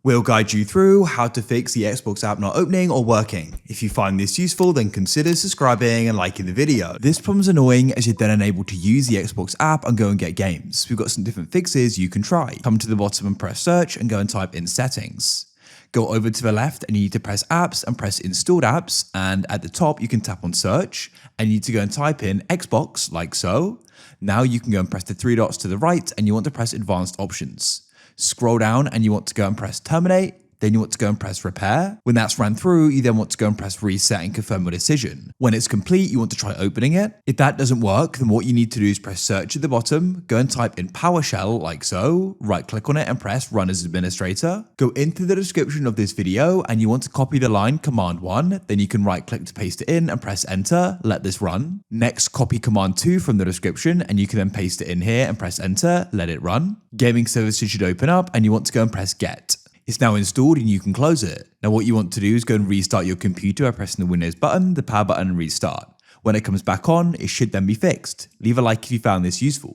We'll guide you through how to fix the Xbox app not opening or working. If you find this useful, then consider subscribing and liking the video. This problem's annoying as you're then unable to use the Xbox app and go and get games. We've got some different fixes you can try. Come to the bottom and press search and go and type in settings. Go over to the left and you need to press apps and press installed apps, and at the top you can tap on search and you need to go and type in Xbox like so. Now you can go and press the three dots to the right and you want to press advanced options. Scroll down and you want to go and press terminate, then you want to go and press repair. When that's ran through, you then want to go and press reset and confirm your decision. When it's complete, you want to try opening it. If that doesn't work, then what you need to do is press search at the bottom, go and type in PowerShell like so, right click on it and press run as administrator. Go into the description of this video and you want to copy the line command 1, then you can right click to paste it in and press enter, let this run. Next, copy command 2 from the description and you can then paste it in here and press enter, let it run. Gaming services should open up and you want to go and press get. It's now installed and you can close it. Now what you want to do is go and restart your computer by pressing the Windows button, the power button and restart. When it comes back on, it should then be fixed. Leave a like if you found this useful.